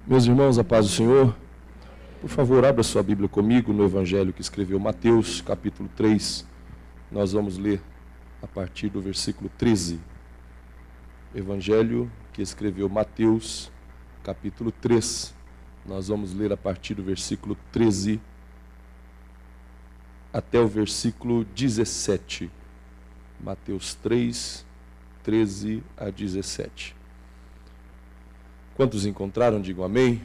Meus irmãos, a paz do Senhor, por favor, abra sua Bíblia comigo no Evangelho que escreveu Mateus, capítulo 3. Nós vamos ler a partir do versículo 13. Evangelho que escreveu Mateus, capítulo 3. Nós vamos ler a partir do versículo 13 até o versículo 17. Mateus 3, 13 a 17. Quantos encontraram, digam amém.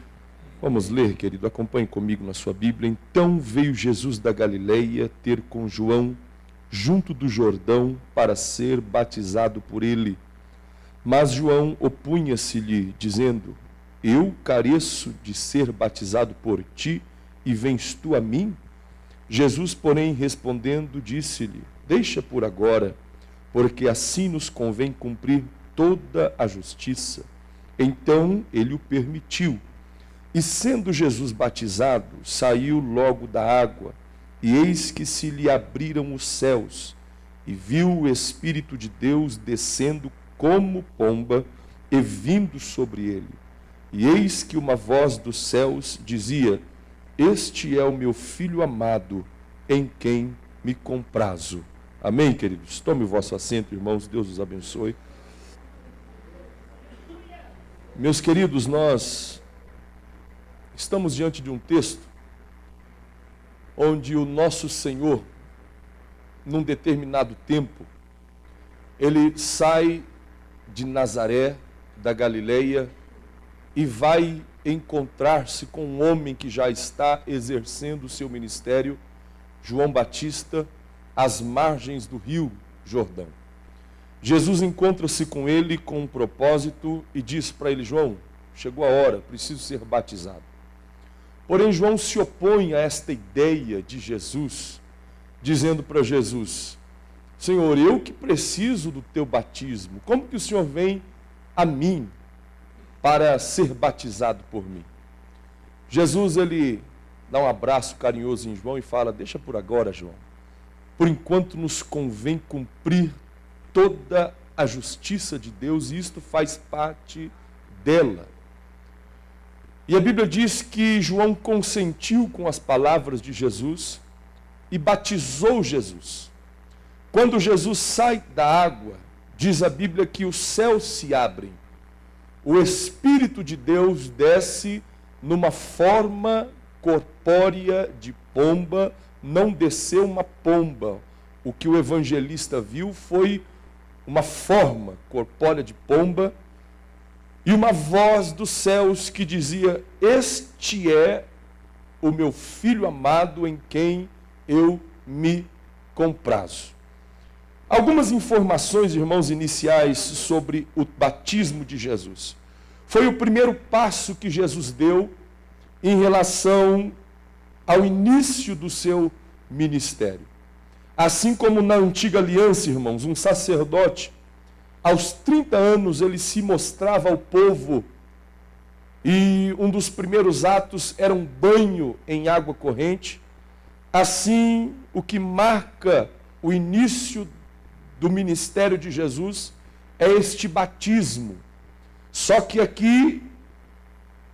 Vamos ler, querido, acompanhe comigo na sua Bíblia. Então veio Jesus da Galileia ter com João junto do Jordão para ser batizado por ele. Mas João opunha-se-lhe, dizendo: Eu careço de ser batizado por ti, e vens tu a mim? Jesus, porém, respondendo, disse-lhe: Deixa por agora, porque assim nos convém cumprir toda a justiça. Então ele o permitiu. E sendo Jesus batizado, saiu logo da água, e eis que se lhe abriram os céus, e viu o Espírito de Deus descendo como pomba e vindo sobre ele. E eis que uma voz dos céus dizia: Este é o meu Filho amado, em quem me comprazo. Amém, queridos? Tome o vosso assento, irmãos, Deus os abençoe. Meus queridos, nós estamos diante de um texto onde o nosso Senhor, num determinado tempo, ele sai de Nazaré, da Galileia, e vai encontrar-se com um homem que já está exercendo o seu ministério, João Batista, às margens do rio Jordão. Jesus encontra-se com ele com um propósito e diz para ele: João, chegou a hora, preciso ser batizado. Porém, João se opõe a esta ideia de Jesus, dizendo para Jesus: Senhor, eu que preciso do teu batismo, como que o Senhor vem a mim para ser batizado por mim? Jesus, ele dá um abraço carinhoso em João e fala: Deixa por agora, João. Por enquanto nos convém cumprir toda a justiça de Deus, e isto faz parte dela. E a Bíblia diz que João consentiu com as palavras de Jesus e batizou Jesus. Quando Jesus sai da água, diz a Bíblia que os céus se abrem. O Espírito de Deus desce numa forma corpórea de pomba. Não desceu uma pomba. O que o evangelista viu foi uma forma corpórea de pomba e uma voz dos céus que dizia: Este é o meu Filho amado, em quem eu me comprazo. Algumas informações, irmãos, iniciais sobre o batismo de Jesus. Foi o primeiro passo que Jesus deu em relação ao início do seu ministério. Assim como na antiga aliança, irmãos, um sacerdote, aos 30 anos, ele se mostrava ao povo, e um dos primeiros atos era um banho em água corrente. Assim, o que marca o início do ministério de Jesus é este batismo. Só que aqui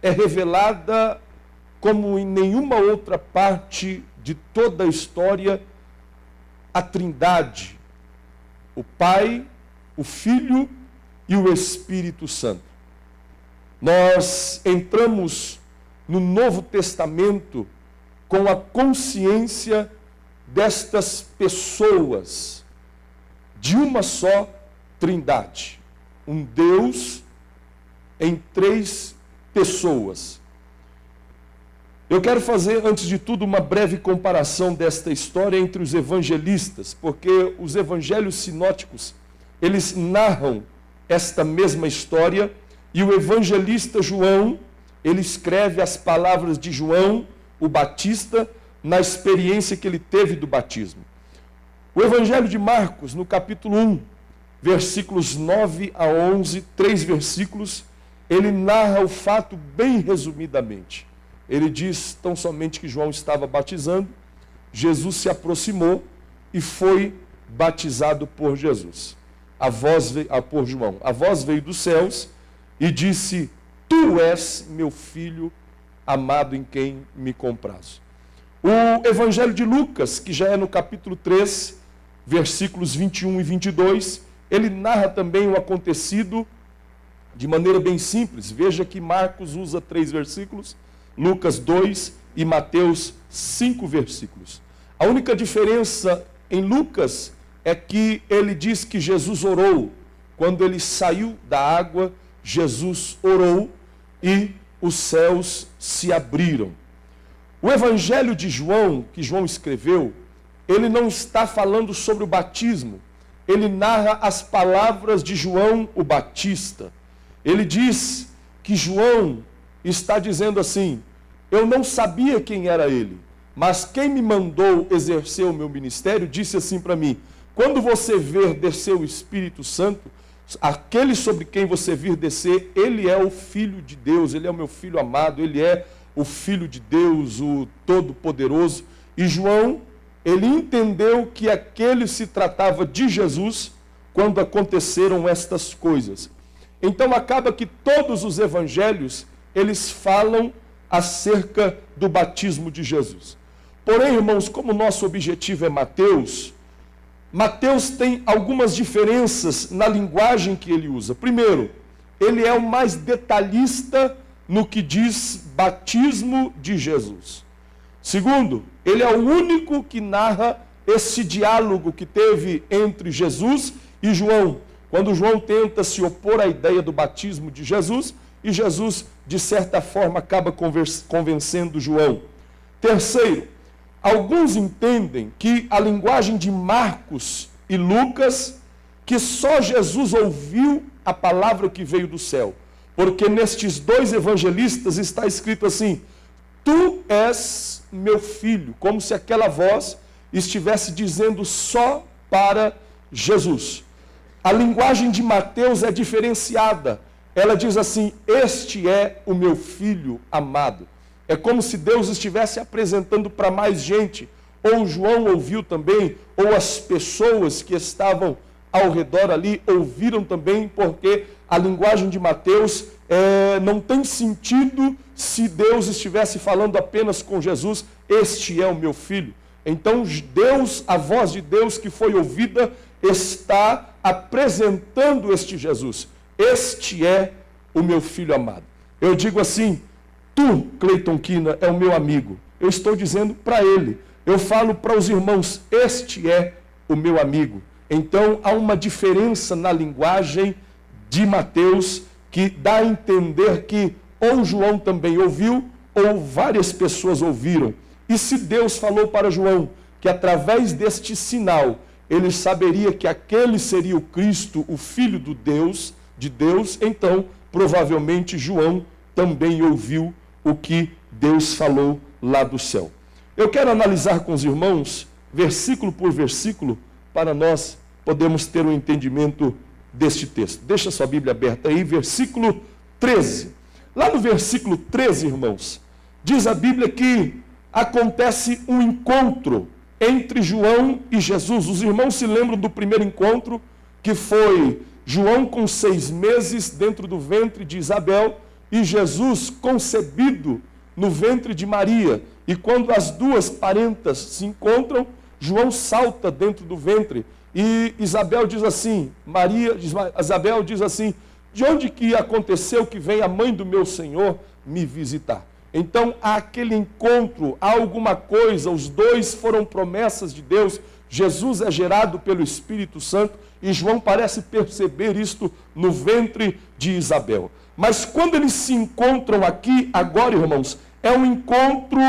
é revelada, como em nenhuma outra parte de toda a história, a Trindade, o Pai, o Filho e o Espírito Santo. Nós entramos no Novo Testamento com a consciência destas pessoas, de uma só Trindade, um Deus em três pessoas. Eu quero fazer, antes de tudo, uma breve comparação desta história entre os evangelistas, porque os evangelhos sinóticos, eles narram esta mesma história, e o evangelista João, ele escreve as palavras de João, o Batista, na experiência que ele teve do batismo. O evangelho de Marcos, no capítulo 1, versículos 9 a 11, 3 versículos, ele narra o fato bem resumidamente. Ele diz tão somente que João estava batizando, Jesus se aproximou e foi batizado por Jesus. Por João. A voz veio dos céus e disse: tu és meu filho amado em quem me comprazo. O Evangelho de Lucas, que já é no capítulo 3, versículos 21 e 22, ele narra também o acontecido de maneira bem simples. Veja que Marcos usa 3 versículos, Lucas 2 e Mateus 5 versículos. A única diferença em Lucas é que ele diz que Jesus orou. Quando ele saiu da água, Jesus orou e os céus se abriram. O Evangelho de João, que João escreveu, ele não está falando sobre o batismo. Ele narra as palavras de João o Batista. Ele diz que João está dizendo assim: eu não sabia quem era ele, mas quem me mandou exercer o meu ministério disse assim para mim: quando você ver descer o Espírito Santo, aquele sobre quem você vir descer, ele é o Filho de Deus, ele é o meu Filho amado, ele é o Filho de Deus, o Todo-Poderoso. E João, ele entendeu que aquele se tratava de Jesus quando aconteceram estas coisas. Então acaba que todos os evangelhos, eles falam acerca do batismo de Jesus. Porém, irmãos, como o nosso objetivo é Mateus, Mateus tem algumas diferenças na linguagem que ele usa. Primeiro, ele é o mais detalhista no que diz batismo de Jesus. Segundo, ele é o único que narra esse diálogo que teve entre Jesus e João, quando João tenta se opor à ideia do batismo de Jesus, e Jesus, de certa forma, acaba convencendo João. Terceiro, alguns entendem que a linguagem de Marcos e Lucas, que só Jesus ouviu a palavra que veio do céu. Porque nestes 2 evangelistas está escrito assim: tu és meu filho, como se aquela voz estivesse dizendo só para Jesus. A linguagem de Mateus é diferenciada. Ela diz assim: este é o meu filho amado. É como se Deus estivesse apresentando para mais gente. Ou João ouviu também, ou as pessoas que estavam ao redor ali ouviram também, porque a linguagem de Mateus não tem sentido se Deus estivesse falando apenas com Jesus: este é o meu filho. Então Deus, a voz de Deus que foi ouvida, está apresentando este Jesus. Este é o meu filho amado. Eu digo assim: tu, Cleiton Quina, é o meu amigo. Eu estou dizendo para ele. Eu falo para os irmãos: este é o meu amigo. Então há uma diferença na linguagem de Mateus que dá a entender que ou João também ouviu, ou várias pessoas ouviram. E se Deus falou para João que através deste sinal ele saberia que aquele seria o Cristo, o Filho de Deus, então provavelmente João também ouviu o que Deus falou lá do céu. Eu quero analisar com os irmãos, versículo por versículo, para nós podermos ter um entendimento deste texto. Deixa sua Bíblia aberta aí, versículo 13. Lá no versículo 13, irmãos, diz a Bíblia que acontece um encontro entre João e Jesus. Os irmãos se lembram do primeiro encontro, que foi João com 6 meses dentro do ventre de Isabel e Jesus concebido no ventre de Maria. E quando as duas parentas se encontram, João salta dentro do ventre. E Isabel diz assim, Isabel diz assim: de onde que aconteceu que vem a mãe do meu Senhor me visitar? Então há aquele encontro, há alguma coisa, os dois foram promessas de Deus. Jesus é gerado pelo Espírito Santo e João parece perceber isto no ventre de Isabel. Mas quando eles se encontram aqui, agora, irmãos, é um encontro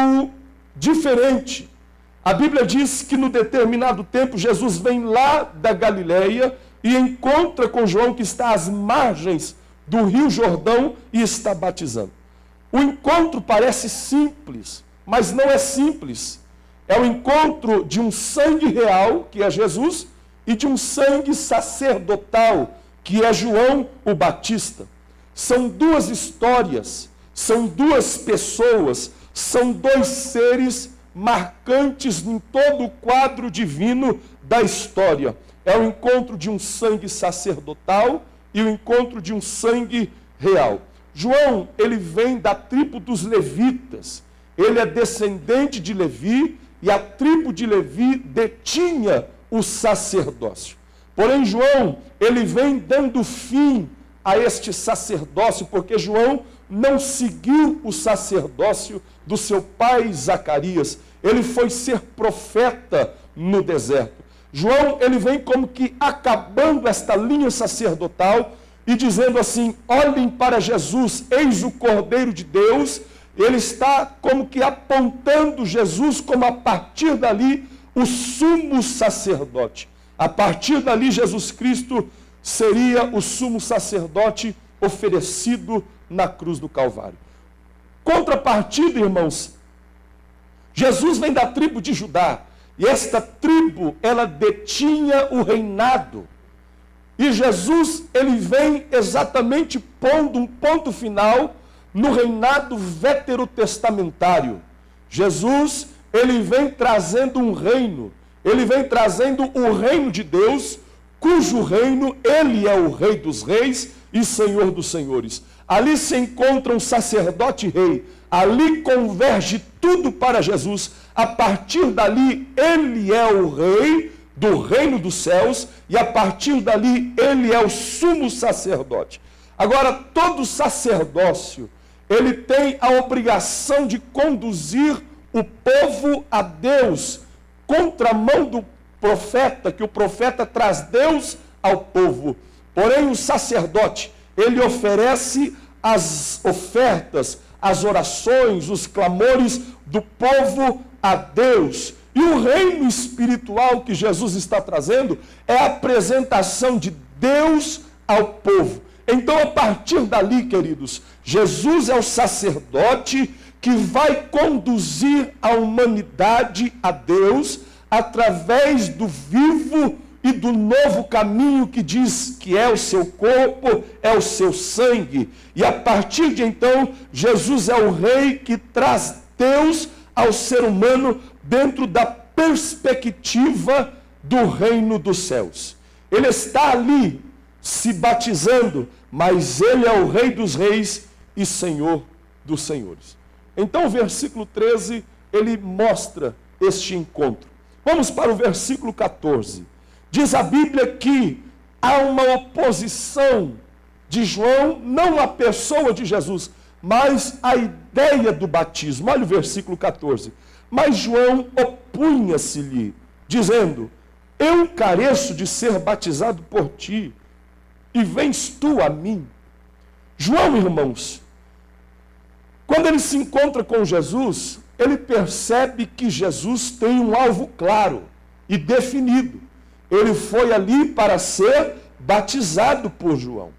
diferente. A Bíblia diz que no determinado tempo Jesus vem lá da Galileia e encontra com João, que está às margens do Rio Jordão e está batizando. O encontro parece simples, mas não é simples. É o encontro de um sangue real, que é Jesus, e de um sangue sacerdotal, que é João o Batista. São 2 histórias, são 2 pessoas, são 2 seres marcantes em todo o quadro divino da história. É o encontro de um sangue sacerdotal e o encontro de um sangue real. João, ele vem da tribo dos levitas. Ele é descendente de Levi e a tribo de Levi detinha o sacerdócio. Porém, João, ele vem dando fim a este sacerdócio, porque João não seguiu o sacerdócio do seu pai Zacarias. Ele foi ser profeta no deserto. João, ele vem como que acabando esta linha sacerdotal e dizendo assim: olhem para Jesus, eis o Cordeiro de Deus. Ele está como que apontando Jesus como a partir dali o sumo sacerdote. A partir dali Jesus Cristo seria o sumo sacerdote oferecido na cruz do Calvário. Contrapartida, irmãos, Jesus vem da tribo de Judá. E esta tribo, ela detinha o reinado. E Jesus, ele vem exatamente pondo um ponto final no reinado veterotestamentário. Jesus, ele vem trazendo um reino. Ele vem trazendo o reino de Deus, cujo reino, ele é o Rei dos Reis e Senhor dos Senhores. Ali se encontra um sacerdote rei. Ali converge tudo para Jesus. A partir dali, ele é o rei do reino dos céus, e a partir dali, ele é o sumo sacerdote. Agora, todo sacerdócio, ele tem a obrigação de conduzir o povo a Deus, contramão do profeta, que o profeta traz Deus ao povo. Porém, o sacerdote, ele oferece as ofertas, as orações, os clamores do povo a Deus. E o reino espiritual que Jesus está trazendo é a apresentação de Deus ao povo. Então, a partir dali, queridos, Jesus é o sacerdote que vai conduzir a humanidade a Deus através do vivo e do novo caminho que diz que é o seu corpo, é o seu sangue. E a partir de então, Jesus é o rei que traz Deus ao ser humano dentro da perspectiva do reino dos céus. Ele está ali se batizando, mas ele é o Rei dos Reis e Senhor dos Senhores. Então o versículo 13, ele mostra este encontro. Vamos para o versículo 14. Diz a Bíblia que há uma oposição de João, não à pessoa de Jesus, mas à ideia do batismo. Olha o versículo 14. Mas João opunha-se-lhe, dizendo: eu careço de ser batizado por ti, e vens tu a mim. João, irmãos, quando ele se encontra com Jesus, ele percebe que Jesus tem um alvo claro e definido. Ele foi ali para ser batizado por João.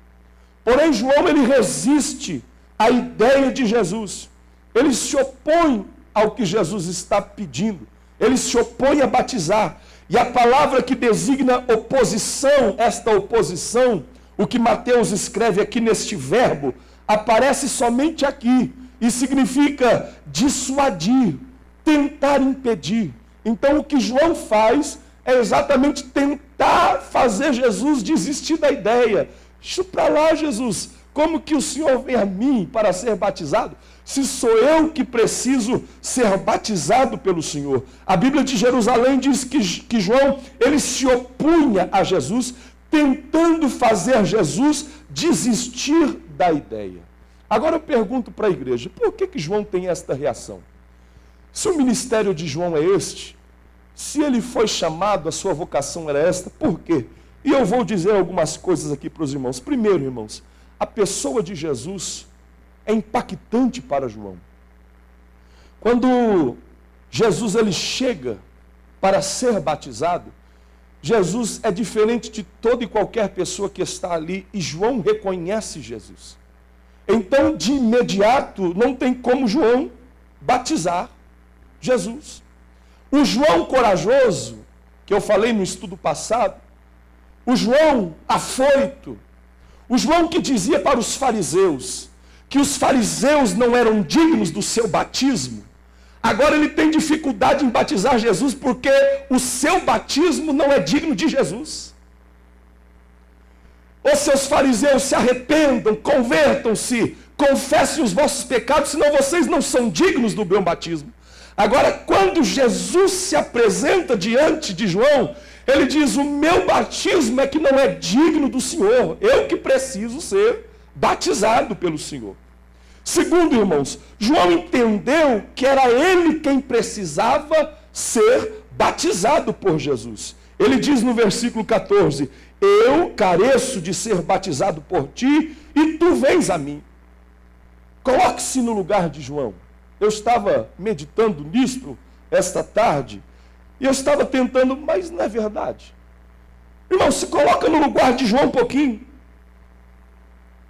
Porém, João, ele resiste à ideia de Jesus. Ele se opõe ao que Jesus está pedindo. Ele se opõe a batizar. E a palavra que designa oposição, esta oposição, o que Mateus escreve aqui neste verbo, aparece somente aqui. E significa dissuadir, tentar impedir. Então o que João faz é exatamente tentar fazer Jesus desistir da ideia. Deixa para lá, Jesus. Como que o Senhor vem a mim para ser batizado, se sou eu que preciso ser batizado pelo Senhor? A Bíblia de Jerusalém diz que João, ele se opunha a Jesus, tentando fazer Jesus desistir da ideia. Agora eu pergunto para a igreja, por que João tem esta reação? Se o ministério de João é este, se ele foi chamado, a sua vocação era esta, por quê? E eu vou dizer algumas coisas aqui para os irmãos. Primeiro, irmãos, a pessoa de Jesus é impactante para João. Quando Jesus ele chega para ser batizado, Jesus é diferente de toda e qualquer pessoa que está ali, e João reconhece Jesus. Então, de imediato, não tem como João batizar Jesus. O João corajoso, que eu falei no estudo passado, o João afoito, o João que dizia para os fariseus que os fariseus não eram dignos do seu batismo, agora ele tem dificuldade em batizar Jesus porque o seu batismo não é digno de Jesus. Os seus fariseus se arrependam, convertam-se, confessem os vossos pecados, senão vocês não são dignos do meu batismo. Agora, quando Jesus se apresenta diante de João, ele diz: o meu batismo é que não é digno do Senhor, eu que preciso ser batizado pelo Senhor. Segundo, irmãos, João entendeu que era ele quem precisava ser batizado por Jesus. Ele diz no versículo 14: eu careço de ser batizado por ti e tu vens a mim. Coloque-se no lugar de João. Eu estava meditando nisto esta tarde e eu estava tentando, mas não é verdade. Irmão, se coloca no lugar de João um pouquinho.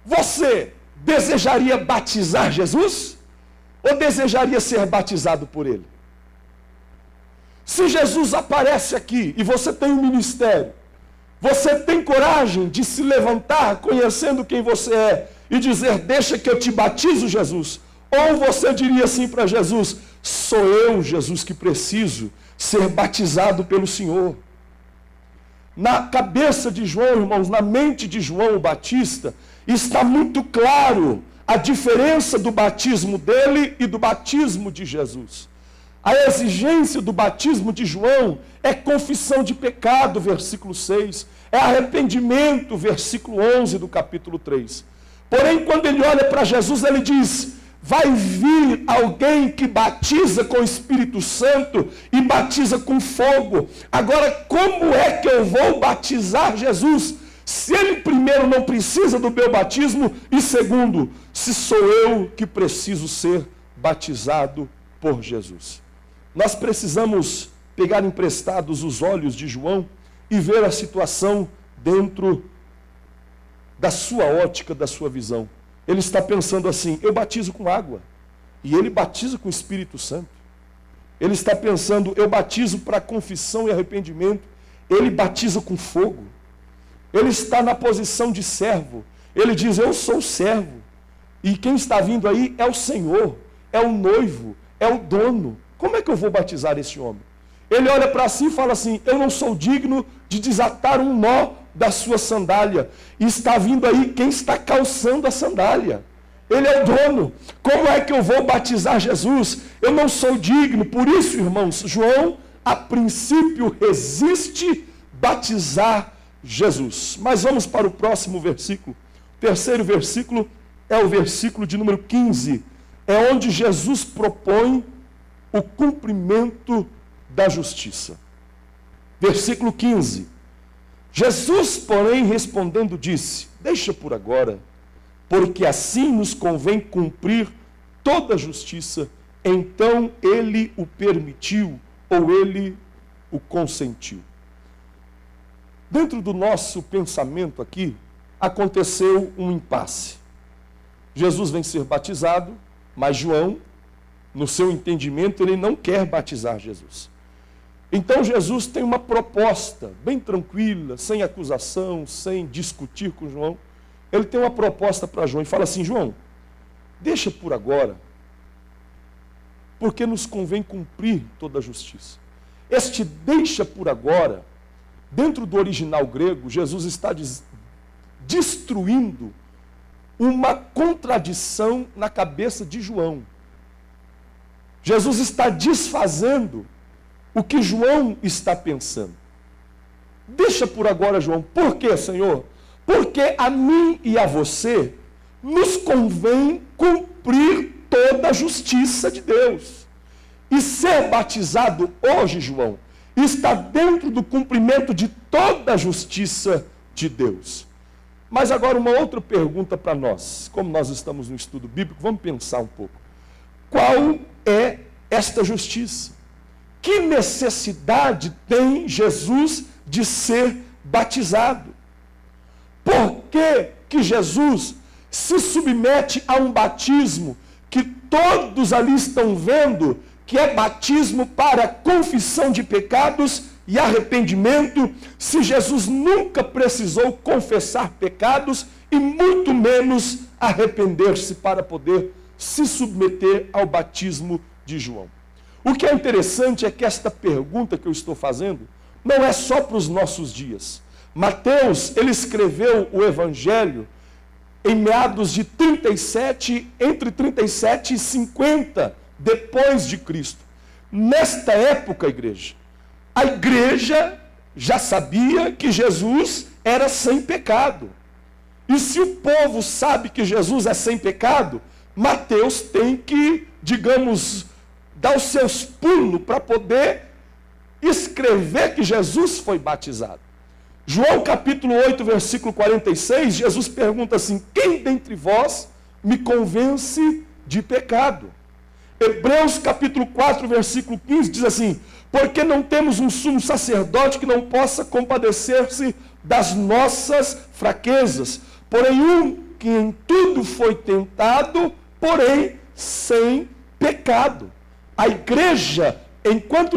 Você desejaria batizar Jesus ou desejaria ser batizado por ele? Se Jesus aparece aqui e você tem um ministério, você tem coragem de se levantar conhecendo quem você é e dizer: deixa que eu te batizo, Jesus? Ou você diria assim para Jesus: sou eu, Jesus, que preciso ser batizado pelo Senhor? Na cabeça de João, irmãos, na mente de João o Batista, está muito claro a diferença do batismo dele e do batismo de Jesus. A exigência do batismo de João é confissão de pecado, versículo 6, é arrependimento, versículo 11 do capítulo 3. Porém, quando ele olha para Jesus, ele diz: vai vir alguém que batiza com o Espírito Santo e batiza com fogo. Agora, como é que eu vou batizar Jesus, se ele primeiro não precisa do meu batismo e segundo, se sou eu que preciso ser batizado por Jesus? Nós precisamos pegar emprestados os olhos de João e ver a situação dentro da sua ótica, da sua visão. Ele está pensando assim: eu batizo com água, e ele batiza com o Espírito Santo. Ele está pensando: eu batizo para confissão e arrependimento, ele batiza com fogo. Ele está na posição de servo. Ele diz: eu sou o servo, e quem está vindo aí é o Senhor, é o noivo, é o dono. Como é que eu vou batizar esse homem? Ele olha para si e fala assim: eu não sou digno de desatar um nó da sua sandália. E está vindo aí quem está calçando a sandália. Ele é o dono. Como é que eu vou batizar Jesus? Eu não sou digno. Por isso, irmãos, João, a princípio, resiste batizar Jesus. Mas vamos para o próximo versículo. O terceiro versículo é o versículo de número 15. É onde Jesus propõe o cumprimento da justiça. Versículo 15. Jesus, porém, respondendo, disse: deixa por agora, porque assim nos convém cumprir toda a justiça. Então ele o permitiu, ou ele o consentiu. Dentro do nosso pensamento aqui, aconteceu um impasse. Jesus vem ser batizado, mas João, no seu entendimento, ele não quer batizar Jesus. Então Jesus tem uma proposta bem tranquila, sem acusação, sem discutir com João. Ele tem uma proposta para João e fala assim: João, deixa por agora, porque nos convém cumprir toda a justiça. Este deixa por agora, dentro do original grego, Jesus está destruindo uma contradição na cabeça de João. Jesus está desfazendo o que João está pensando. Deixa por agora, João. Por quê, Senhor? Porque a mim e a você nos convém cumprir toda a justiça de Deus. E ser batizado hoje, João, está dentro do cumprimento de toda a justiça de Deus. Mas agora uma outra pergunta para nós. Como nós estamos no estudo bíblico, vamos pensar um pouco. Qual é esta justiça? Que necessidade tem Jesus de ser batizado? Por que Jesus se submete a um batismo que todos ali estão vendo que é batismo para confissão de pecados e arrependimento, se Jesus nunca precisou confessar pecados e muito menos arrepender-se para poder se submeter ao batismo de João? O que é interessante é que esta pergunta que eu estou fazendo não é só para os nossos dias. Mateus, ele escreveu o Evangelho em meados de 37, entre 37 e 50 depois de Cristo. Nesta época, igreja, a igreja já sabia que Jesus era sem pecado. E se o povo sabe que Jesus é sem pecado, Mateus tem que, digamos, dar os seus pulos para poder escrever que Jesus foi batizado. João capítulo 8, versículo 46, Jesus pergunta assim: quem dentre vós me convence de pecado? Hebreus capítulo 4, versículo 15 diz assim: porque não temos um sumo sacerdote que não possa compadecer-se das nossas fraquezas, porém um que em tudo foi tentado, porém sem pecado. A igreja, enquanto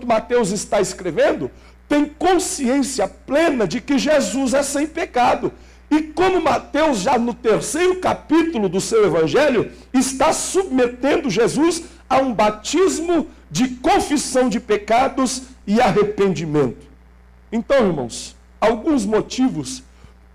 Mateus está escrevendo, tem consciência plena de que Jesus é sem pecado. E como Mateus, já no 3º capítulo do seu evangelho, está submetendo Jesus a um batismo de confissão de pecados e arrependimento. Então, irmãos, alguns motivos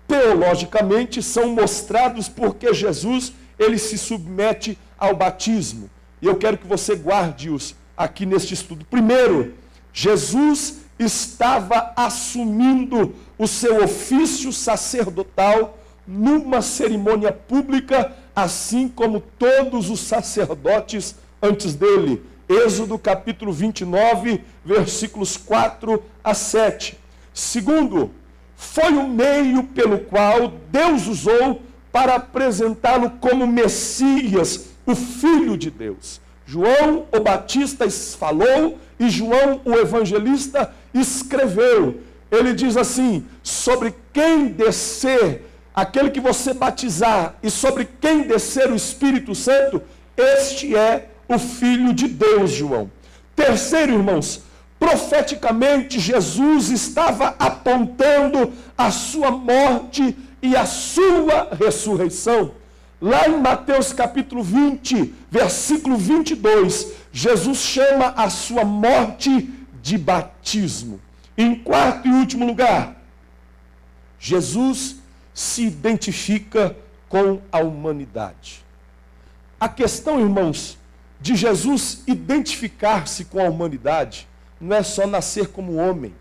teologicamente são mostrados porque Jesus, ele se submete ao batismo. E eu quero que você guarde-os aqui neste estudo. Primeiro, Jesus estava assumindo o seu ofício sacerdotal numa cerimônia pública, assim como todos os sacerdotes antes dele. Êxodo capítulo 29, versículos 4 a 7. Segundo, foi o meio pelo qual Deus usou para apresentá-lo como Messias, o Filho de Deus. João o Batista falou e João o Evangelista escreveu. Ele diz assim: sobre quem descer, aquele que você batizar, e sobre quem descer o Espírito Santo, este é o Filho de Deus, João. Terceiro, irmãos, profeticamente Jesus estava apontando a sua morte e a sua ressurreição. Lá em Mateus capítulo 20, versículo 22, Jesus chama a sua morte de batismo. Em quarto e último lugar, Jesus se identifica com a humanidade. A questão, irmãos, de Jesus identificar-se com a humanidade não é só nascer como homem.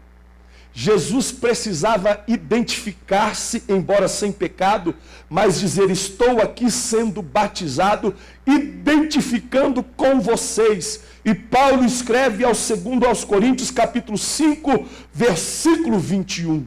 Jesus precisava identificar-se, embora sem pecado, mas dizer: estou aqui sendo batizado, identificando com vocês. E Paulo escreve aos Coríntios, capítulo 5, versículo 21.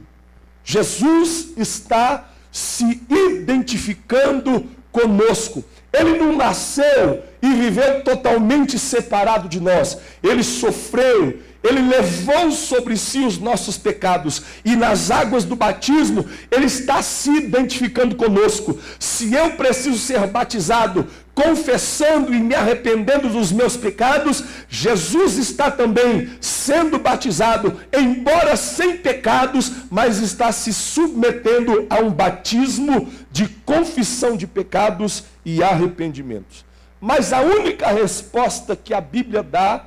Jesus está se identificando conosco. Ele não nasceu e viveu totalmente separado de nós. Ele sofreu, ele levou sobre si os nossos pecados. E nas águas do batismo, ele está se identificando conosco. Se eu preciso ser batizado, confessando e me arrependendo dos meus pecados, Jesus está também sendo batizado, embora sem pecados, mas está se submetendo a um batismo de confissão de pecados e arrependimentos. Mas a única resposta que a Bíblia dá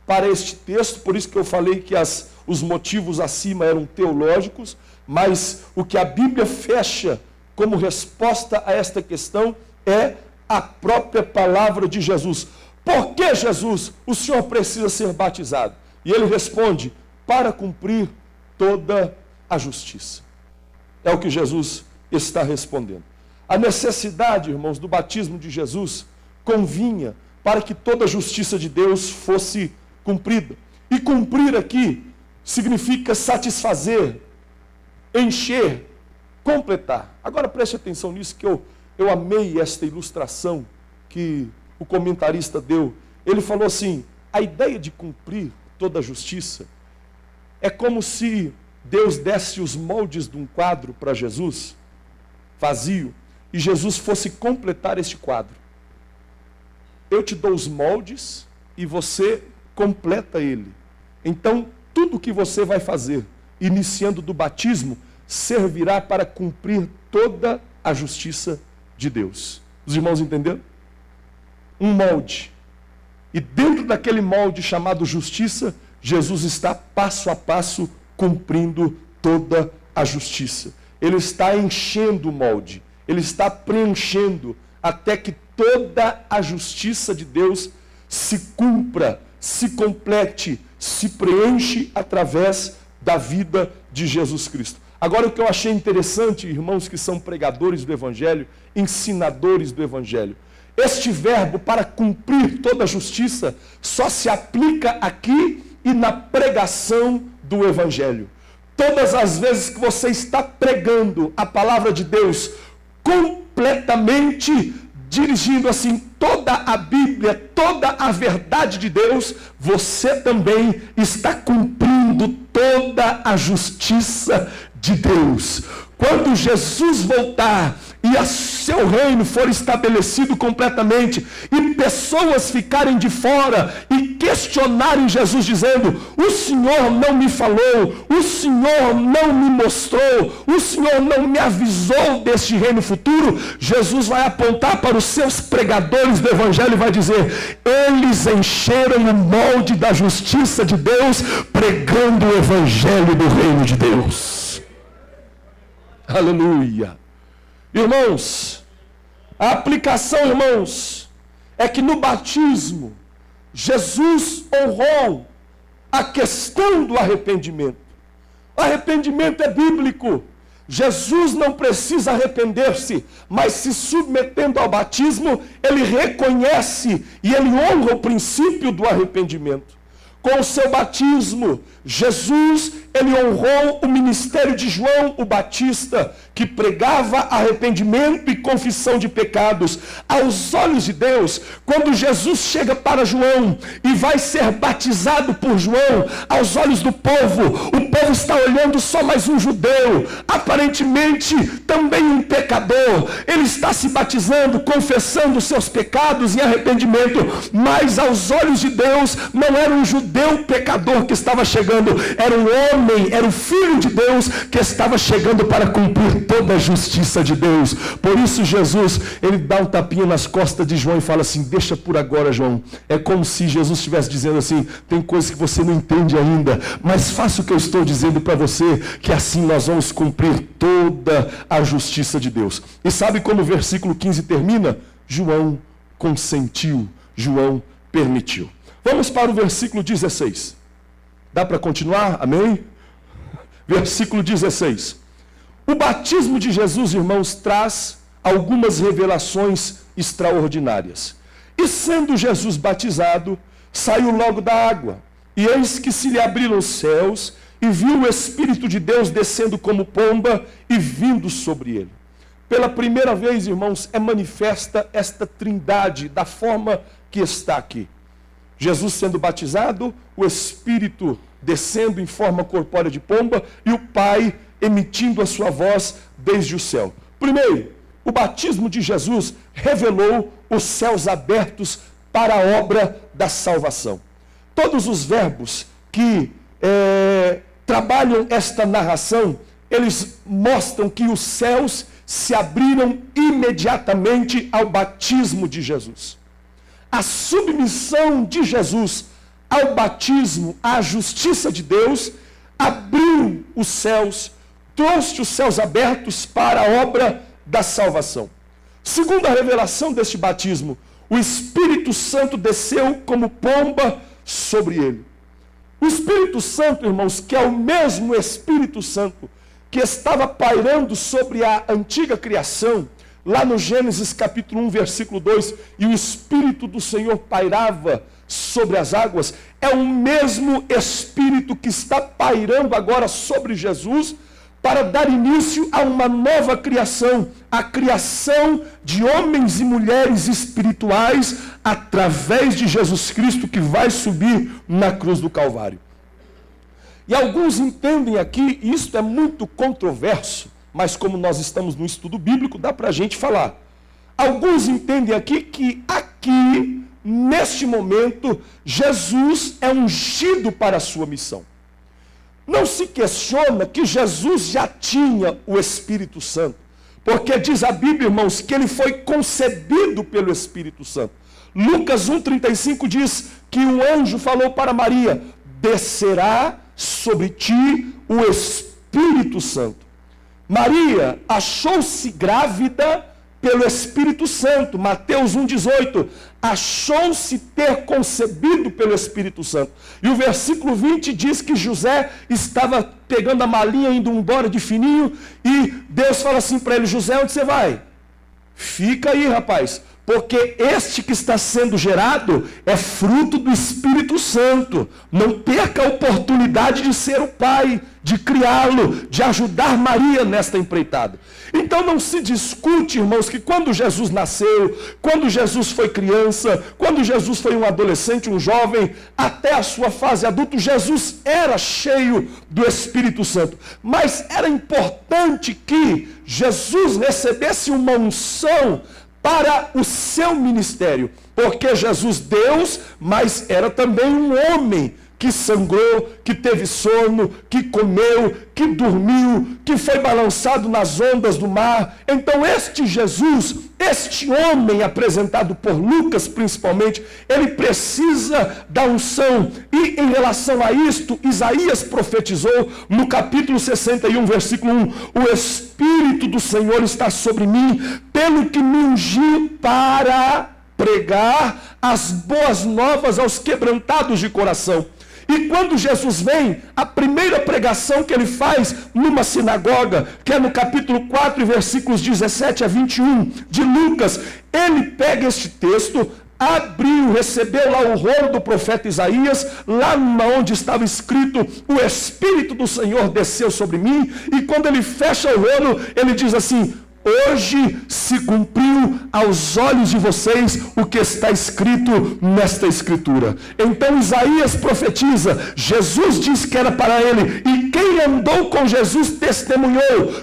para este texto, por isso que eu falei que os motivos acima eram teológicos, mas o que a Bíblia fecha como resposta a esta questão é a própria palavra de Jesus. Por que, Jesus, o Senhor precisa ser batizado? E ele responde: para cumprir toda a justiça. É o que Jesus está respondendo. A necessidade, irmãos, do batismo de Jesus convinha para que toda a justiça de Deus fosse cumprida. E cumprir aqui significa satisfazer, encher, completar. Agora preste atenção nisso, que eu amei esta ilustração que o comentarista deu. Ele falou assim: a ideia de cumprir toda a justiça é como se Deus desse os moldes de um quadro para Jesus, vazio, e Jesus fosse completar este quadro. Eu te dou os moldes e você completa ele. Então, tudo que você vai fazer, iniciando do batismo, servirá para cumprir toda a justiça de Deus. Os irmãos entenderam? Um molde. E dentro daquele molde chamado justiça, Jesus está passo a passo cumprindo toda a justiça. Ele está enchendo o molde. Ele está preenchendo até que toda a justiça de Deus se cumpra, se complete, se preenche através da vida de Jesus Cristo. Agora, o que eu achei interessante, irmãos que são pregadores do Evangelho, ensinadores do Evangelho, este verbo para cumprir toda a justiça só se aplica aqui e na pregação do Evangelho. Todas as vezes que você está pregando a palavra de Deus completamente, dirigindo assim toda a Bíblia, toda a verdade de Deus, você também está cumprindo toda a justiça de Deus. Quando Jesus voltar e o seu reino for estabelecido completamente, e pessoas ficarem de fora e questionarem Jesus dizendo: o Senhor não me falou, o Senhor não me mostrou, o Senhor não me avisou deste reino futuro, Jesus vai apontar para os seus pregadores do Evangelho e vai dizer: eles encheram o molde da justiça de Deus pregando o Evangelho do reino de Deus. Aleluia. Irmãos, a aplicação, irmãos, é que no batismo, Jesus honrou a questão do arrependimento. O arrependimento é bíblico. Jesus não precisa arrepender-se, mas se submetendo ao batismo, ele reconhece e ele honra o princípio do arrependimento. Com o seu batismo, Jesus, ele honrou o ministério de João o Batista, que pregava arrependimento e confissão de pecados. Aos olhos de Deus, quando Jesus chega para João e vai ser batizado por João, aos olhos do povo, o povo está olhando só mais um judeu, aparentemente também um pecador. Ele está se batizando, confessando os seus pecados em arrependimento, mas aos olhos de Deus não era um judeu pecador que estava chegando, era um homem, era o Filho de Deus que estava chegando para cumprir toda a justiça de Deus. Por isso Jesus, ele dá um tapinha nas costas de João e fala assim: deixa por agora, João. É como se Jesus estivesse dizendo assim: tem coisas que você não entende ainda, mas faça o que eu estou dizendo para você, que assim nós vamos cumprir toda a justiça de Deus. E sabe como o versículo 15 termina? João consentiu, João permitiu. Vamos para o versículo 16. Dá para continuar? Amém? Versículo 16. O batismo de Jesus, irmãos, traz algumas revelações extraordinárias. E sendo Jesus batizado, saiu logo da água. E eis que se lhe abriram os céus, e viu o Espírito de Deus descendo como pomba e vindo sobre ele. Pela primeira vez, irmãos, é manifesta esta trindade da forma que está aqui. Jesus sendo batizado, o Espírito descendo em forma corpórea de pomba e o Pai emitindo a sua voz desde o céu. Primeiro, o batismo de Jesus revelou os céus abertos para a obra da salvação. Todos os verbos que trabalham esta narração, eles mostram que os céus se abriram imediatamente ao batismo de Jesus. A submissão de Jesus ao batismo, à justiça de Deus, abriu os céus, trouxe os céus abertos para a obra da salvação. Segunda revelação deste batismo, o Espírito Santo desceu como pomba sobre ele. O Espírito Santo, irmãos, que é o mesmo Espírito Santo que estava pairando sobre a antiga criação, lá no Gênesis capítulo 1, versículo 2, e o Espírito do Senhor pairava sobre as águas, é o mesmo Espírito que está pairando agora sobre Jesus, para dar início a uma nova criação, a criação de homens e mulheres espirituais, através de Jesus Cristo, que vai subir na cruz do Calvário. E alguns entendem aqui, e isto é muito controverso, mas como nós estamos no estudo bíblico, dá para a gente falar. Alguns entendem aqui que aqui, neste momento, Jesus é ungido para a sua missão. Não se questiona que Jesus já tinha o Espírito Santo, porque diz a Bíblia, irmãos, que ele foi concebido pelo Espírito Santo. Lucas 1,35 diz que o anjo falou para Maria: descerá sobre ti o Espírito Santo. Maria achou-se grávida pelo Espírito Santo. Mateus 1,18. Achou-se ter concebido pelo Espírito Santo. E o versículo 20 diz que José estava pegando a malinha, indo embora de fininho, e Deus fala assim para ele: José, onde você vai? Fica aí, rapaz, porque este que está sendo gerado é fruto do Espírito Santo. Não perca a oportunidade de ser o pai, de criá-lo, de ajudar Maria nesta empreitada. Então não se discute, irmãos, que quando Jesus nasceu, quando Jesus foi criança, quando Jesus foi um adolescente, um jovem, até a sua fase adulta, Jesus era cheio do Espírito Santo. Mas era importante que Jesus recebesse uma unção para o seu ministério, porque Jesus Deus, mas era também um homem que sangrou, que teve sono, que comeu, que dormiu, que foi balançado nas ondas do mar. Então este Jesus, este homem apresentado por Lucas principalmente, ele precisa da unção. E em relação a isto, Isaías profetizou no capítulo 61, versículo 1, o Espírito do Senhor está sobre mim, pelo que me ungiu para pregar as boas novas aos quebrantados de coração. E quando Jesus vem, a primeira pregação que ele faz numa sinagoga, que é no capítulo 4, versículos 17 a 21 de Lucas, ele pega este texto, abriu, recebeu lá o rolo do profeta Isaías, lá onde estava escrito: o Espírito do Senhor desceu sobre mim, e quando ele fecha o rolo, ele diz assim: hoje se cumpriu aos olhos de vocês o que está escrito nesta escritura. Então Isaías profetiza, Jesus diz que era para ele, e quem andou com Jesus testemunhou.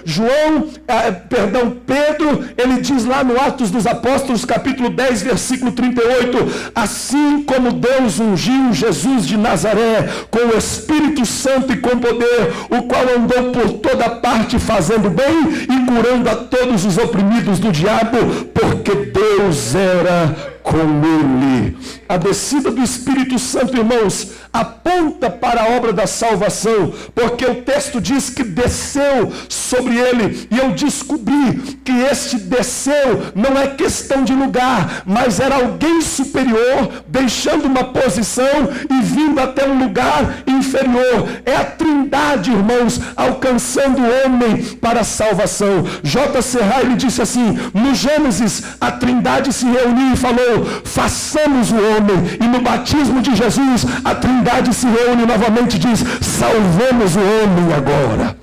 Pedro, ele diz lá no Atos dos Apóstolos, capítulo 10, versículo 38, assim como Deus ungiu Jesus de Nazaré com o Espírito Santo e com poder, o qual andou por toda parte fazendo bem e curando a todos os oprimidos do diabo, porque Deus era com ele. A descida do Espírito Santo, irmãos, aponta para a obra da salvação, porque o texto diz que desceu sobre ele, e eu descobri que este desceu não é questão de lugar, mas era alguém superior, deixando uma posição e vindo até um lugar inferior. É a Trindade, irmãos, alcançando o homem para a salvação. J.C. Ryle disse assim, no Gênesis, a Trindade se reuniu e falou: façamos o homem. E no batismo de Jesus, a Trindade se reúne novamente e diz: salvemos o homem agora.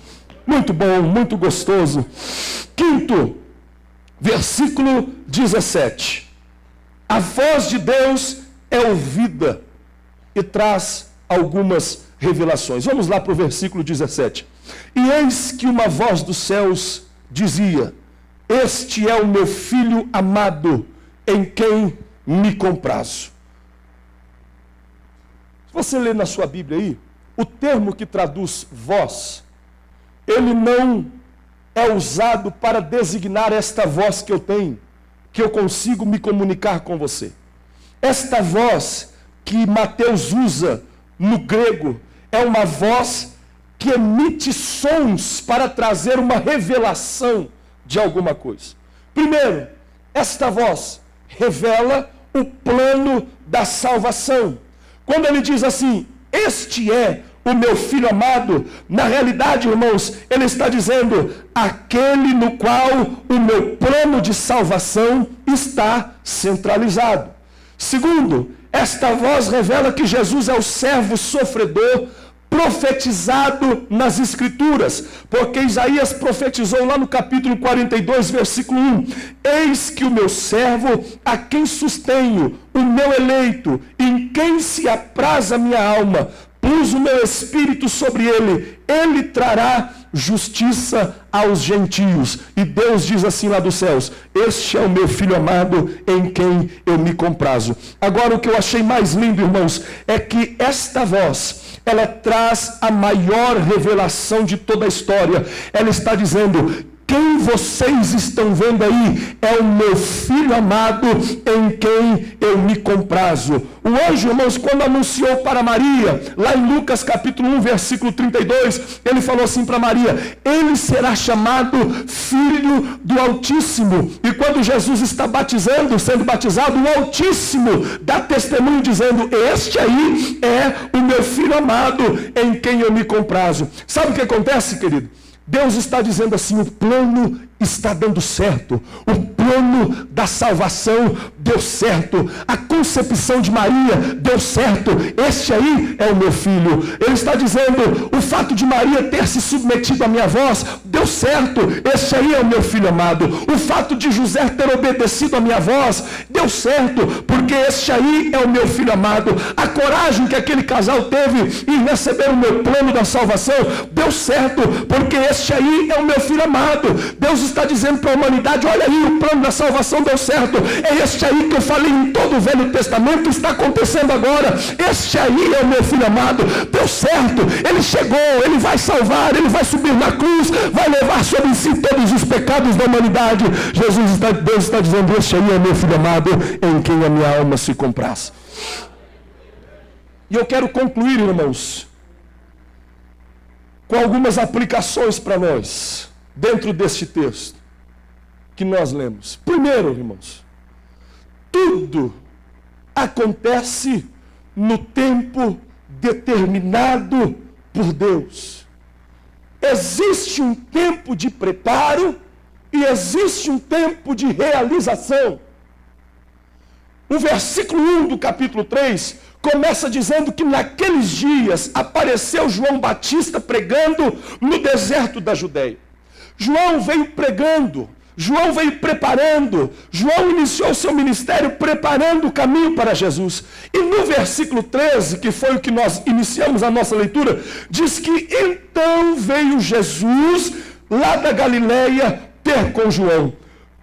Muito bom, muito gostoso. Quinto, versículo 17. A voz de Deus é ouvida e traz algumas revelações. Vamos lá para o versículo 17. E eis que uma voz dos céus dizia: este é o meu filho amado, em quem me comprazo. Se você ler na sua Bíblia aí, o termo que traduz voz, ele não é usado para designar esta voz que eu tenho, que eu consigo me comunicar com você. Esta voz que Mateus usa no grego é uma voz que emite sons para trazer uma revelação de alguma coisa. Primeiro, esta voz revela o plano da salvação. Quando ele diz assim, este é o meu filho amado, na realidade, irmãos, ele está dizendo, aquele no qual o meu plano de salvação está centralizado. Segundo, esta voz revela que Jesus é o servo sofredor, profetizado nas Escrituras, porque Isaías profetizou lá no capítulo 42, versículo 1, eis que o meu servo, a quem sustenho, o meu eleito, em quem se apraz a minha alma, pus o meu espírito sobre ele, ele trará justiça aos gentios. E Deus diz assim lá dos céus, este é o meu filho amado, em quem eu me comprazo. Agora o que eu achei mais lindo, irmãos, é que esta voz, ela traz a maior revelação de toda a história. Ela está dizendo, quem vocês estão vendo aí é o meu filho amado, em quem eu me comprazo. O anjo, irmãos, quando anunciou para Maria, lá em Lucas capítulo 1, versículo 32, ele falou assim para Maria: ele será chamado Filho do Altíssimo. E quando Jesus está sendo batizado, o Altíssimo dá testemunho dizendo: este aí é o meu filho amado, em quem eu me comprazo. Sabe o que acontece, querido? Deus está dizendo assim: o plano está dando certo, o plano da salvação deu certo, a concepção de Maria deu certo, este aí é o meu filho. Ele está dizendo: o fato de Maria ter se submetido à minha voz deu certo, este aí é o meu filho amado. O fato de José ter obedecido à minha voz deu certo, porque este aí é o meu filho amado. A coragem que aquele casal teve em receber o meu plano da salvação deu certo, porque este aí é o meu filho amado. Deus está dizendo para a humanidade: olha aí, o plano da salvação deu certo, é este aí que eu falei em todo o Velho Testamento, está acontecendo agora, este aí é o meu filho amado, deu certo, ele chegou, ele vai salvar, ele vai subir na cruz, vai levar sobre si todos os pecados da humanidade. Deus está dizendo: este aí é o meu filho amado, em quem a minha alma se compraz. E eu quero concluir, irmãos, com algumas aplicações para nós, dentro deste texto que nós lemos. Primeiro, irmãos, tudo acontece no tempo determinado por Deus. Existe um tempo de preparo e existe um tempo de realização. O versículo 1 do capítulo 3 começa dizendo que naqueles dias apareceu João Batista pregando no deserto da Judéia. João veio pregando, João veio preparando, João iniciou seu ministério preparando o caminho para Jesus. E no versículo 13, que foi o que nós iniciamos a nossa leitura, diz que então veio Jesus lá da Galileia ter com João.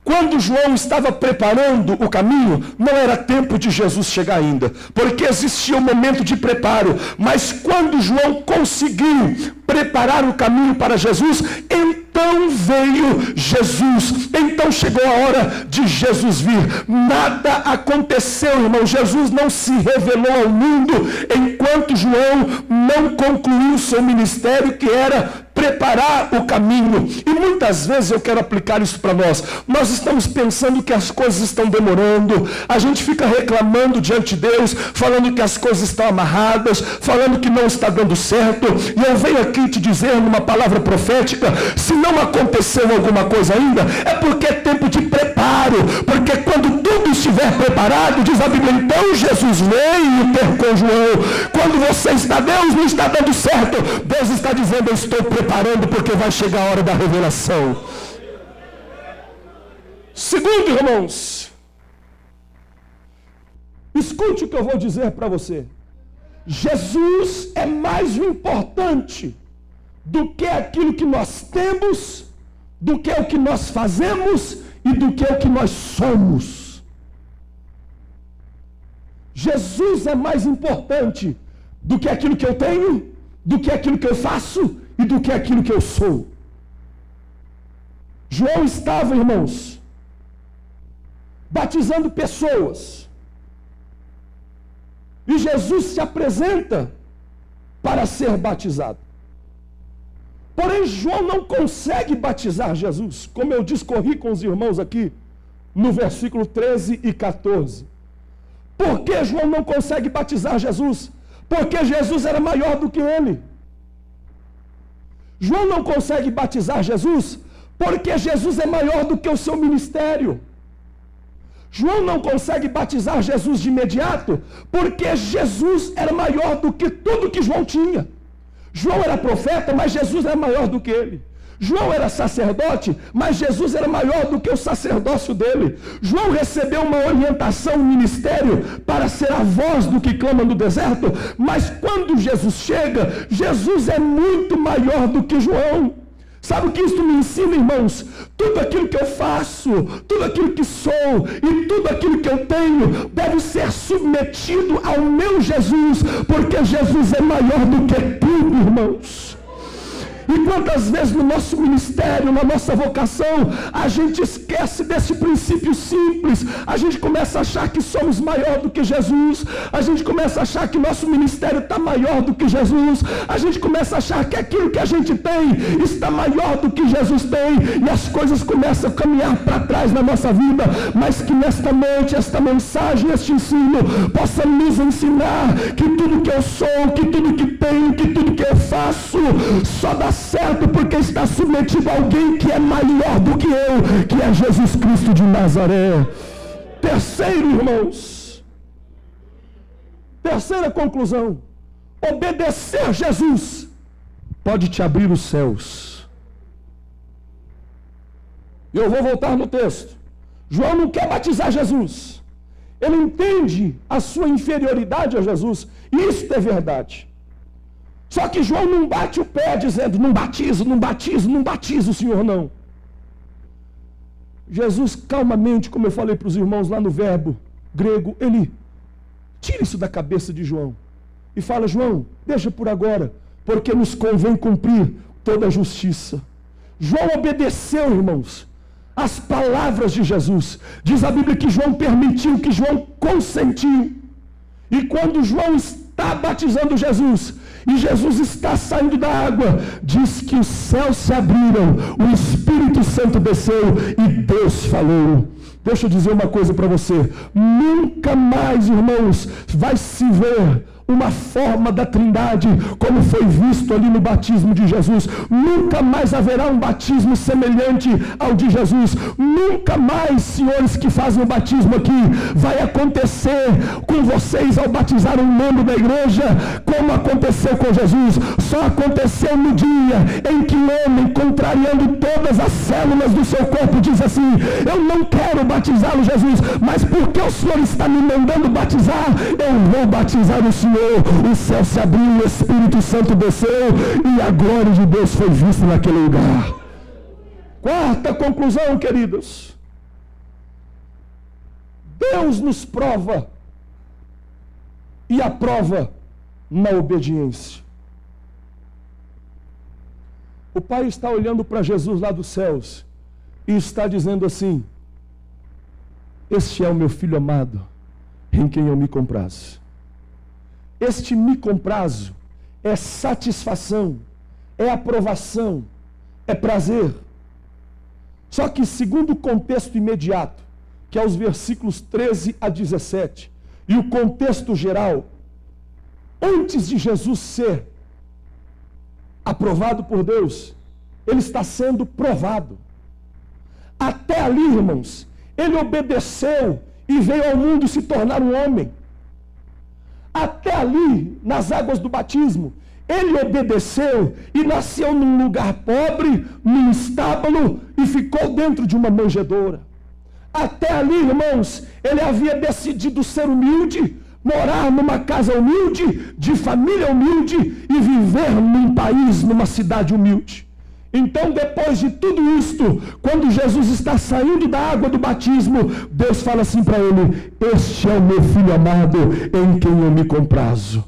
Quando João estava preparando o caminho, não era tempo de Jesus chegar ainda, porque existia um momento de preparo. Mas quando João conseguiu preparar o caminho para Jesus, então veio Jesus. Então chegou a hora de Jesus vir. Nada aconteceu, irmão. Jesus não se revelou ao mundo enquanto João não concluiu seu ministério, que era preparar o caminho. E muitas vezes eu quero aplicar isso para nós. Nós estamos pensando que as coisas estão demorando, a gente fica reclamando diante de Deus, falando que as coisas estão amarradas, falando que não está dando certo. E eu venho aqui te dizer numa palavra profética: se não aconteceu alguma coisa ainda, é porque é tempo de preparo, porque quando tudo estiver preparado, diz a Bíblia, então Jesus veio ter com João. Quando você está, Deus não está dando certo, Deus está dizendo: eu estou preparando, porque vai chegar a hora da revelação. Segundo, irmãos, escute o que eu vou dizer para você. Jesus é mais importante do que aquilo que nós temos, do que o que nós fazemos e do que o que nós somos. Jesus é mais importante do que aquilo que eu tenho, do que aquilo que eu faço e do que aquilo que eu sou. João estava, irmãos, batizando pessoas. E Jesus se apresenta para ser batizado. Porém, João não consegue batizar Jesus, como eu discorri com os irmãos aqui, no versículo 13 e 14. Por que João não consegue batizar Jesus? Porque Jesus era maior do que ele. João não consegue batizar Jesus porque Jesus é maior do que o seu ministério. João não consegue batizar Jesus de imediato porque Jesus era maior do que tudo que João tinha. João era profeta, mas Jesus era maior do que ele. João era sacerdote, mas Jesus era maior do que o sacerdócio dele. João recebeu uma orientação no ministério para ser a voz do que clama no deserto, mas quando Jesus chega, Jesus é muito maior do que João. Sabe o que isso me ensina, irmãos? Tudo aquilo que eu faço, tudo aquilo que sou e tudo aquilo que eu tenho deve ser submetido ao meu Jesus, porque Jesus é maior do que tudo, irmãos. E quantas vezes no nosso ministério, na nossa vocação, a gente esquece desse princípio simples. A gente começa a achar que somos maior do que Jesus. A gente começa a achar que nosso ministério está maior do que Jesus. A gente começa a achar que aquilo que a gente tem está maior do que Jesus tem. E as coisas começam a caminhar para trás na nossa vida. Mas que nesta noite, esta mensagem, este ensino, possa nos ensinar que tudo que eu sou, que tudo que tenho, que tudo que eu faço, só dá certo porque está submetido a alguém que é maior do que eu, que é Jesus Cristo de Nazaré. Terceiro, irmãos, terceira conclusão: obedecer a Jesus pode te abrir os céus. E eu vou voltar no texto. João não quer batizar Jesus. Ele entende a sua inferioridade a Jesus. Isso é verdade. Só que João não bate o pé dizendo, não batizo, não batizo, não batizo o Senhor, não. Jesus, calmamente, como eu falei para os irmãos lá no verbo grego, ele tira isso da cabeça de João e fala, João, deixa por agora, porque nos convém cumprir toda a justiça. João obedeceu, irmãos, as palavras de Jesus. Diz a Bíblia que João permitiu, que João consentiu. E quando João está batizando Jesus, e Jesus está saindo da água, diz que os céus se abriram, o Espírito Santo desceu e Deus falou. Deixa eu dizer uma coisa para você, nunca mais, irmãos, vai se ver uma forma da Trindade como foi visto ali no batismo de Jesus. Nunca mais haverá um batismo semelhante ao de Jesus. Nunca mais, senhores que fazem o batismo aqui, vai acontecer com vocês ao batizar um membro da igreja como aconteceu com Jesus. Só aconteceu no dia em que o homem, contrariando todas as células do seu corpo, diz assim, eu não quero batizá-lo, Jesus, mas porque o Senhor está me mandando batizar, eu vou batizar o Senhor. O céu se abriu, o Espírito Santo desceu e a glória de Deus foi vista naquele lugar. Quarta conclusão, queridos. Deus nos prova e aprova na obediência. O Pai está olhando para Jesus lá dos céus e está dizendo assim, este é o meu Filho amado, em quem eu me comprazo. Este me comprazo é satisfação, é aprovação, é prazer. Só que segundo o contexto imediato, que é os versículos 13 a 17, e o contexto geral, antes de Jesus ser aprovado por Deus, ele está sendo provado. Até ali, irmãos, ele obedeceu e veio ao mundo se tornar um homem. Até ali, nas águas do batismo, ele obedeceu e nasceu num lugar pobre, num estábulo, e ficou dentro de uma manjedoura. Até ali, irmãos, ele havia decidido ser humilde, morar numa casa humilde, de família humilde, e viver num país, numa cidade humilde. Então, depois de tudo isto, quando Jesus está saindo da água do batismo, Deus fala assim para ele, este é o meu Filho amado, em quem eu me comprazo.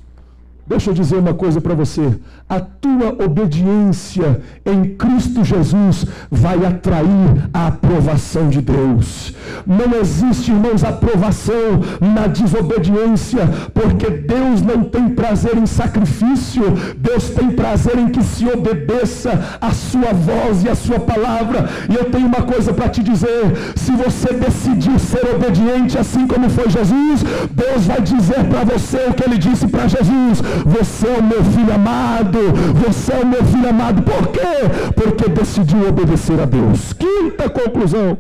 Deixa eu dizer uma coisa para você, a tua obediência em Cristo Jesus vai atrair a aprovação de Deus. Não existe, irmãos, aprovação na desobediência, porque Deus não tem prazer em sacrifício, Deus tem prazer em que se obedeça a sua voz e a sua palavra. E eu tenho uma coisa para te dizer, se você decidir ser obediente assim como foi Jesus, Deus vai dizer para você o que ele disse para Jesus, você é o meu Filho amado, você é o meu Filho amado. Por quê? Porque decidiu obedecer a Deus. Quinta conclusão.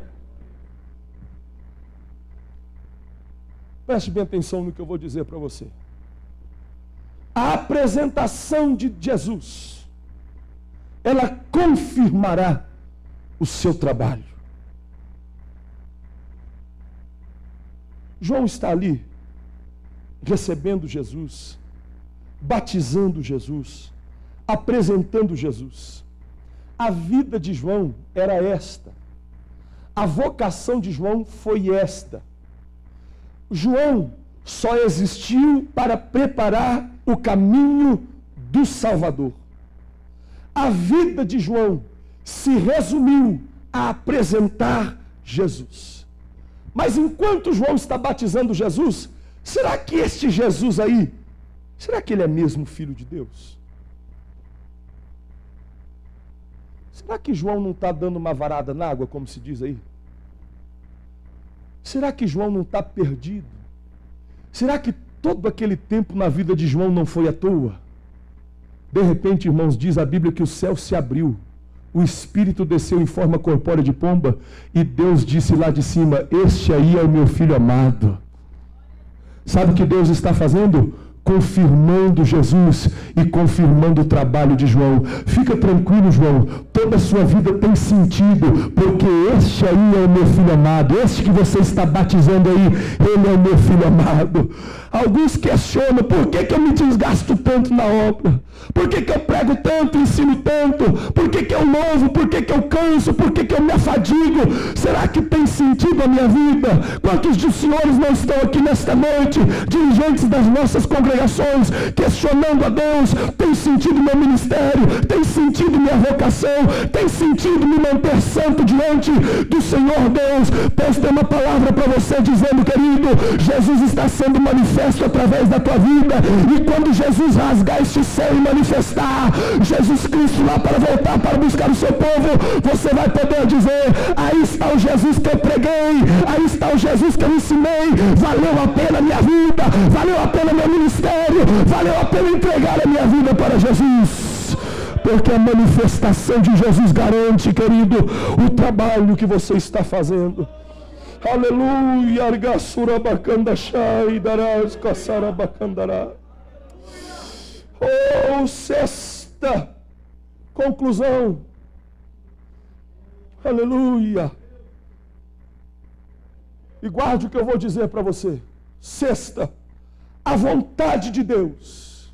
Preste bem atenção no que eu vou dizer para você. A apresentação de Jesus, ela confirmará o seu trabalho. João está ali, recebendo Jesus, batizando Jesus, apresentando Jesus. A vida de João era esta. A vocação de João foi esta. João só existiu para preparar o caminho do Salvador. a vida de João se resumiu a apresentar Jesus. Mas enquanto João está batizando Jesus, será que este Jesus aí, será que ele é mesmo filho de Deus? Será que João não está dando uma varada na água, como se diz aí? Será que João não está perdido? Será que todo aquele tempo na vida de João não foi à toa? De repente, irmãos, diz a Bíblia que o céu se abriu, o Espírito desceu em forma corpórea de pomba, e Deus disse lá de cima: este aí é o meu filho amado. Sabe o que Deus está fazendo? Confirmando Jesus e confirmando o trabalho de João. Fica tranquilo, João, toda a sua vida tem sentido, porque este aí é o meu filho amado, este que você está batizando aí, ele é o meu filho amado. Alguns questionam: por que eu me desgasto tanto na obra? Por que eu prego tanto, ensino tanto? Por que eu louvo? Por que eu canso? Por que eu me afadigo? Será que tem sentido a minha vida? Quantos dos senhores não estão aqui nesta noite, dirigentes das nossas congregações, questionando a Deus: tem sentido meu ministério? Tem sentido minha vocação? Tem sentido me manter santo diante do Senhor Deus? Deus tem uma palavra para você dizendo: querido, Jesus está sendo manifesto através da tua vida, e quando Jesus rasgar este céu e manifestar Jesus Cristo lá para voltar para buscar o seu povo, você vai poder dizer: aí está o Jesus que eu preguei, aí está o Jesus que eu ensinei, valeu a pena a minha vida, valeu a pena meu ministério, valeu a pena entregar a minha vida para Jesus. Porque a manifestação de Jesus garante, querido, o trabalho que você está fazendo. Aleluia, argassurabacandachai, darás caçarabacandará. Oh, sexta conclusão. Aleluia. E guarde o que eu vou dizer para você. Sexta, a vontade de Deus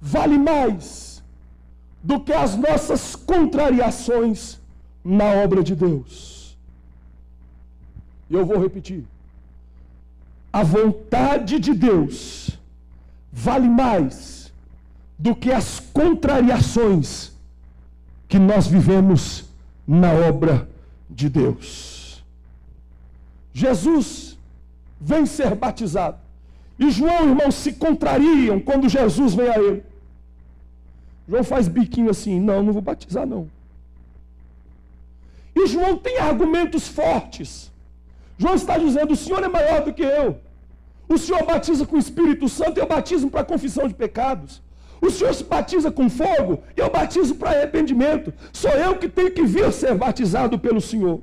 vale mais do que as nossas contrariações na obra de Deus. E eu vou repetir. A vontade de Deus vale mais do que as contrariações que nós vivemos na obra de Deus. Jesus vem ser batizado. E João, irmãos, se contrariam quando Jesus vem a ele. João faz biquinho assim: não vou batizar não. E João tem argumentos fortes. João está dizendo: o Senhor é maior do que eu. O Senhor batiza com o Espírito Santo, eu batizo para a confissão de pecados. O Senhor se batiza com fogo, eu batizo para arrependimento. Sou eu que tenho que vir ser batizado pelo Senhor.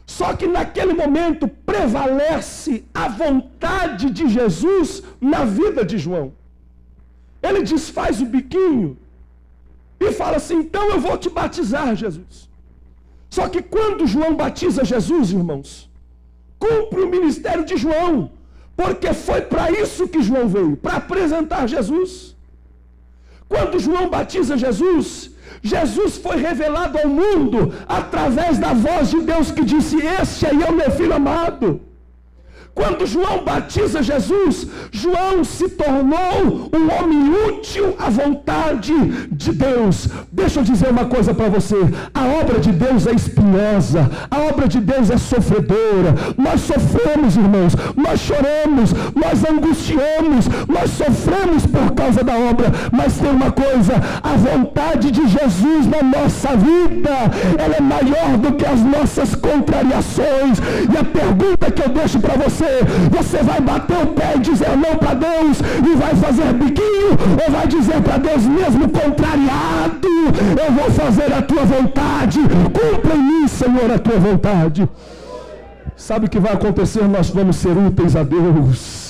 Só que naquele momento prevalece a vontade de Jesus na vida de João. Ele desfaz o biquinho e fala assim: então eu vou te batizar, Jesus. Só que quando João batiza Jesus, irmãos, cumpre o ministério de João, porque foi para isso que João veio, para apresentar Jesus. Quando João batiza Jesus, Jesus foi revelado ao mundo através da voz de Deus que disse: este aí é o meu filho amado. Quando João batiza Jesus, João se tornou um homem útil à vontade de Deus. Deixa eu dizer uma coisa para você: a obra de Deus é espinhosa, a obra de Deus é sofredora. Nós sofremos, irmãos, nós choramos, nós angustiamos, nós sofremos por causa da obra. Mas tem uma coisa: a vontade de Jesus na nossa vida, ela é maior do que as nossas contrariações. E a pergunta que eu deixo para você: você vai bater o pé e dizer não para Deus e vai fazer biquinho, ou vai dizer para Deus, mesmo contrariado, eu vou fazer a tua vontade, cumpra em mim, Senhor, a tua vontade? Sabe o que vai acontecer? Nós vamos ser úteis a Deus.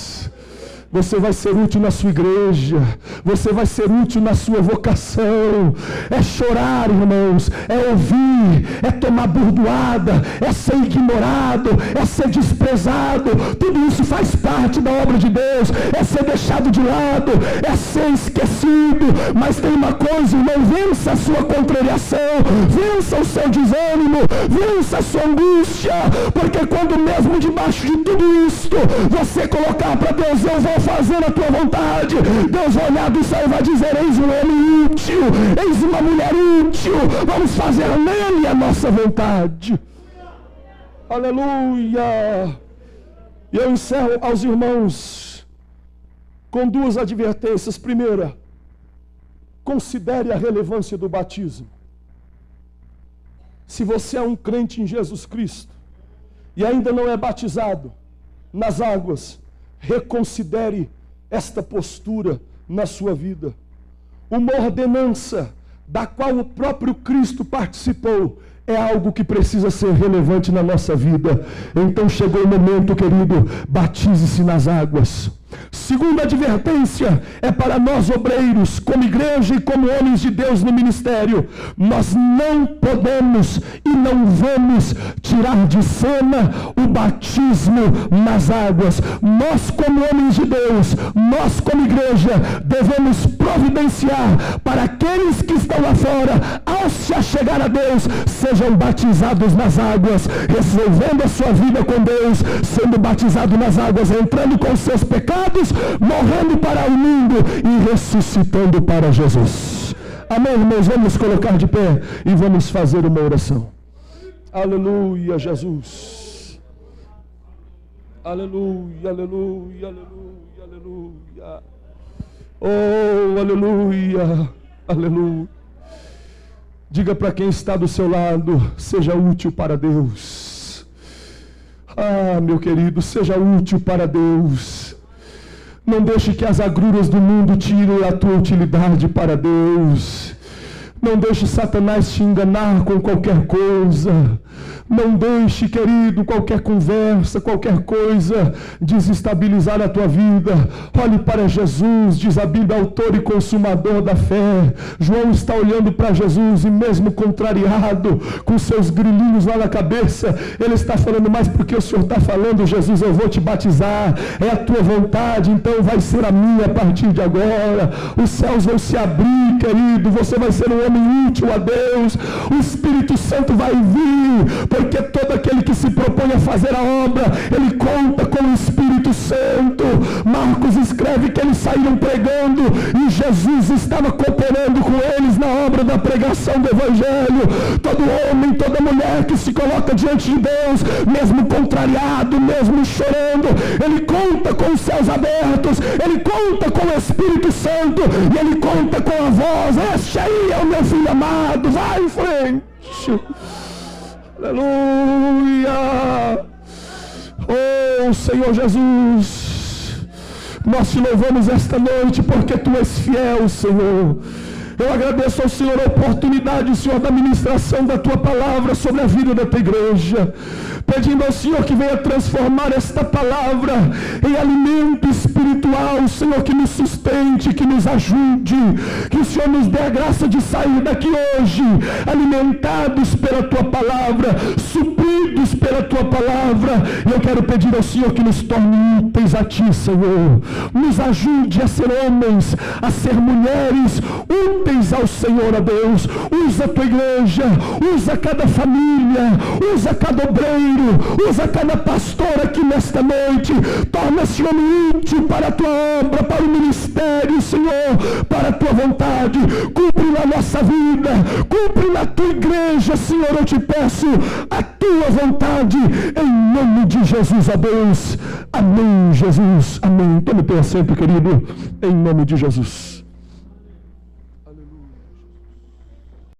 Você vai ser útil na sua igreja, você vai ser útil na sua vocação. É chorar, irmãos, é ouvir, é tomar burdoada, é ser ignorado, é ser desprezado. Tudo isso faz parte da obra de Deus. É ser deixado de lado, é ser esquecido. Mas tem uma coisa, irmão: vença a sua contrariação, vença o seu desânimo, vença a sua angústia, porque quando mesmo debaixo de tudo isto você colocar para Deus: eu vou vou fazer a tua vontade. Deus vai olhar do céu e vai dizer: eis um homem útil, eis uma mulher útil, vamos fazer nele a nossa vontade. Aleluia. E eu encerro aos irmãos com duas advertências. Primeira, considere a relevância do batismo. Se você é um crente em Jesus Cristo e ainda não é batizado nas águas, reconsidere esta postura na sua vida. Uma ordenança da qual o próprio Cristo participou é algo que precisa ser relevante na nossa vida. Então chegou o momento, querido, batize-se nas águas. Segunda advertência é para nós obreiros, como igreja e como homens de Deus no ministério. Nós não podemos e não vamos tirar de cena o batismo nas águas. Nós, como homens de Deus, nós, como igreja, devemos providenciar para aqueles que estão lá fora, ao se achegar a Deus, sejam batizados nas águas, resolvendo a sua vida com Deus, sendo batizado nas águas, entrando com seus pecados, morrendo para o mundo e ressuscitando para Jesus. Amém, irmãos? Vamos colocar de pé e vamos fazer uma oração. Aleluia, Jesus. Aleluia, aleluia, aleluia, aleluia. Oh, aleluia, aleluia. Diga para quem está do seu lado: seja útil para Deus. Ah, meu querido, seja útil para Deus. Não deixe que as agruras do mundo tirem a tua utilidade para Deus. Não deixe Satanás te enganar com qualquer coisa. Não deixe, querido, qualquer conversa, qualquer coisa desestabilizar a tua vida. Olhe para Jesus, diz a Bíblia, autor e consumador da fé. João está olhando para Jesus e mesmo contrariado, com seus grilinhos lá na cabeça, ele está falando: mas porque o Senhor está falando, Jesus, eu vou te batizar, é a tua vontade, então vai ser a minha a partir de agora. Os céus vão se abrir, querido, você vai ser um homem útil a Deus, o Espírito Santo vai vir, porque todo aquele que se propõe a fazer a obra, ele conta com o Espírito Santo. Marcos escreve que eles saíram pregando e Jesus estava cooperando com eles na obra da pregação do Evangelho. Todo homem, toda mulher que se coloca diante de Deus, mesmo contrariado, mesmo chorando, ele conta com os céus abertos, ele conta com o Espírito Santo e ele conta com a voz: este aí é o meu filho amado, vai em frente. Aleluia. Oh Senhor Jesus, nós te louvamos esta noite porque tu és fiel, Senhor. Eu agradeço ao Senhor a oportunidade, Senhor, da ministração da tua palavra sobre a vida da tua igreja, pedindo ao Senhor que venha transformar esta palavra em alimento espiritual, Senhor, que nos sustente, que nos ajude, que o Senhor nos dê a graça de sair daqui hoje alimentados pela tua palavra, supridos pela tua palavra. E eu quero pedir ao Senhor que nos torne úteis a ti, Senhor. Nos ajude a ser homens, a ser mulheres úteis ao Senhor, a Deus. Usa a tua igreja, usa cada família, usa cada obreiro, usa cada pastor aqui nesta noite. Torna-se homem útil para a tua obra, para o ministério, Senhor, para a tua vontade. Cumpre na nossa vida, cumpre na tua igreja, Senhor, eu te peço a tua vontade, em nome de Jesus, a Deus. Amém, Jesus, amém. Tome teu assento, querido, em nome de Jesus.